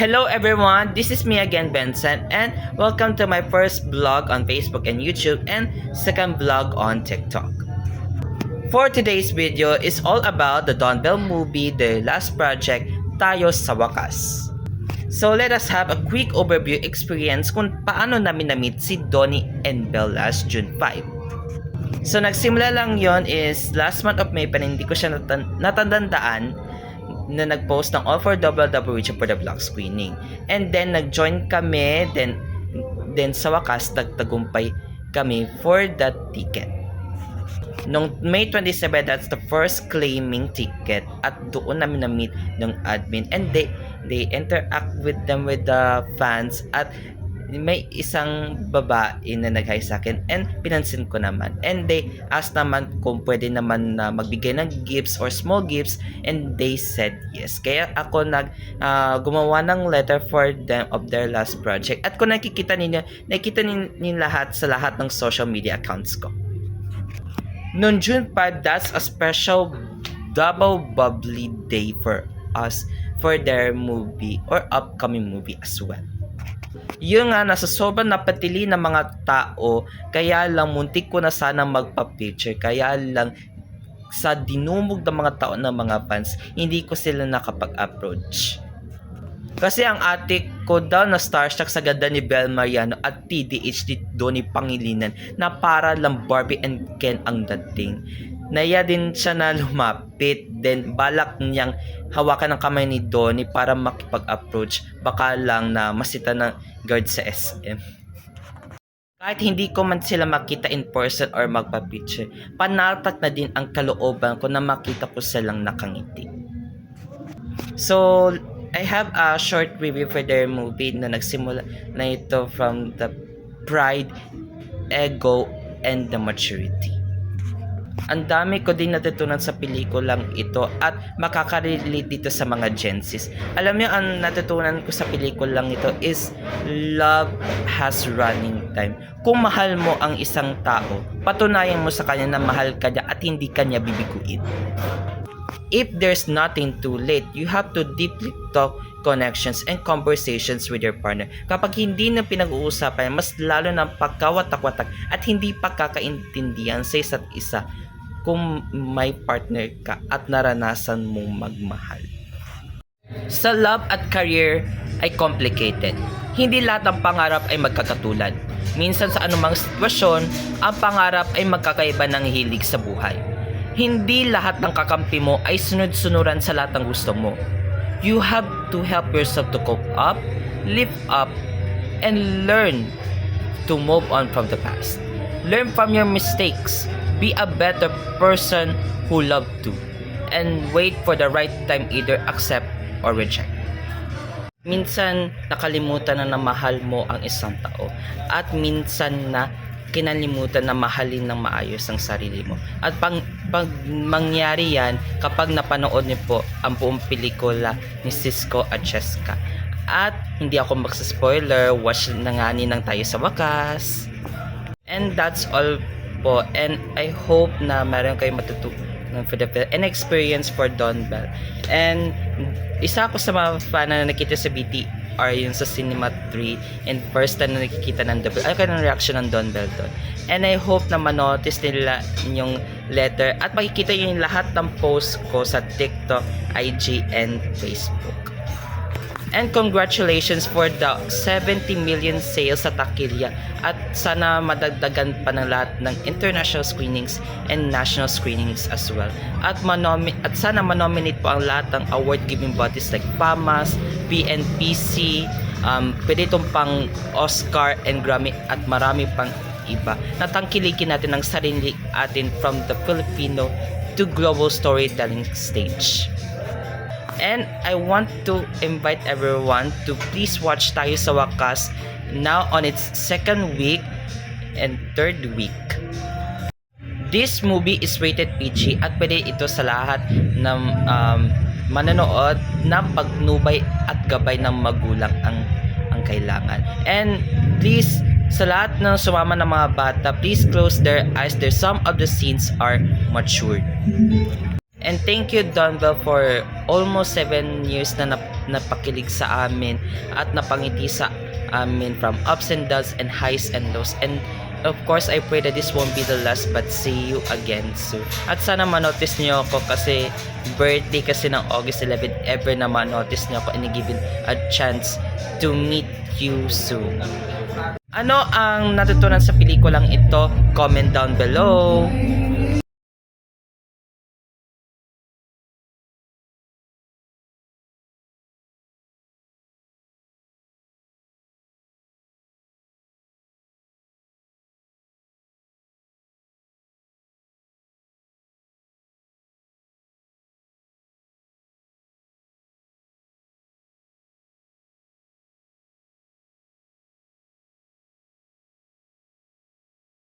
Hello everyone, this is me again, Benson, and welcome to my first vlog on Facebook and YouTube and second vlog on TikTok. For today's video is all about the Don Bell movie, The Last Project, Tayo sa Wakas. So let us have a quick overview experience kung paano namin na-meet si Donnie and Bell last June 5. So nagsimula lang yon is last month of May, pero hindi ko siya natandaan na nag-post ng All for WW Region for the Block screening. And then nag-join kami, then sa wakas nagtagumpay kami for that ticket. Nung May 27, that's the first claiming ticket, at doon namin na-meet ng admin, and they interact with them, with the fans, at may isang babae na nag-hi sa akin and pinansin ko naman, and they asked naman kung pwede naman na magbigay ng gifts or small gifts, and they said yes. Kaya ako gumawa ng letter for them of their last project, at kung nakikita ninyo lahat sa lahat ng social media accounts ko. Noong June 5, that's a special double bubbly day for us for their movie or upcoming movie as well. Yung nga, nasa sobrang napatili ng mga tao, kaya lang muntik ko na sana magpa-picture, kaya lang sa dinumog ng mga tao ng mga fans, hindi ko sila nakapag-approach. Kasi ang ate ko daw na starstruck sa ganda ni Bel Mariano at TDH ni Donnie Pangilinan na para lang Barbie and Ken ang dating. Naya din siya na lumapit, then balak niyang hawakan ng kamay ni Donnie para makipag-approach, baka lang na masita ng guard sa SM. Kahit hindi ko man sila makita in person or magpa-picture, panatak na din ang kalooban ko na makita ko silang nakangiti. So, I have a short review for their movie na nagsimula na ito from the pride, ego, and the maturity. Ang dami ko din natutunan sa pelikulang ito at makaka-relate dito sa mga Gen Zs. Alam niyo, ang natutunan ko sa pelikulang ito is love has running time. Kung mahal mo ang isang tao, patunayan mo sa kanya na mahal ka niya at hindi ka niya bibiguin. If there's nothing too late, you have to deeply talk connections and conversations with your partner. Kapag hindi na pinag-uusapan, mas lalo ng pagkawatak-watak at hindi pagkakaintindihan sa isa't isa kung may partner ka at naranasan mong magmahal. Sa love at career ay complicated. Hindi lahat ng pangarap ay magkakatulad. Minsan sa anumang sitwasyon, ang pangarap ay magkakaiba ng hilig sa buhay. Hindi lahat ng kakampi mo ay sunod-sunuran sa lahat ng gusto mo. You have to help yourself to cope up, lift up, and learn to move on from the past. Learn from your mistakes. Be a better person who love to. And wait for the right time, either accept or reject. Minsan, nakalimutan na mahal mo ang isang tao. At minsan na kinalimutan na mahalin ng maayos ang sarili mo. At pag mangyari yan, kapag napanood niyo po ang buong pelikula ni Cisco at Cheska. At hindi ako magsa-spoiler, watch na nga ng Tayo sa Wakas. And that's all po. And I hope na meron kayo matutunan for the film and experience for Don Bell. And isa ako sa mga fan na nakita sa BTR yun sa Cinema 3, and first time na nakikita ng Don Bell, ay ng reaction ng Don Bell doon. And I hope na manotice nila yung letter at makikita yung lahat ng post ko sa TikTok, IG, and Facebook. And congratulations for the 70 million sales sa Taquilla, at sana madagdagan pa ng lahat ng international screenings and national screenings as well. At sana manominate po ang lahat ng award-giving bodies like PAMAS, PNPC, pwede itong pang Oscar and Grammy at marami pang iba. Natangkilikin natin ang sarili atin from the Filipino to global storytelling stage. And I want to invite everyone to please watch Tayo sa Wakas now on its second week and third week. This movie is rated PG at pwede ito sa lahat ng manonood ng pagnubay at gabay ng magulang ang kailangan. And please, sa lahat ng sumama ng mga bata, please close their eyes. Some of the scenes are matured. And thank you, Don Bell, for almost 7 years na napakilig sa amin at napangiti sa amin from ups and downs and highs and lows. And of course, I pray that this won't be the last, but see you again soon. At sana manotice niyo ako kasi birthday kasi ng August 11, ever na manotice niyo ako and given a chance to meet you soon. Ano ang natutunan sa pelikulang ito? Comment down below.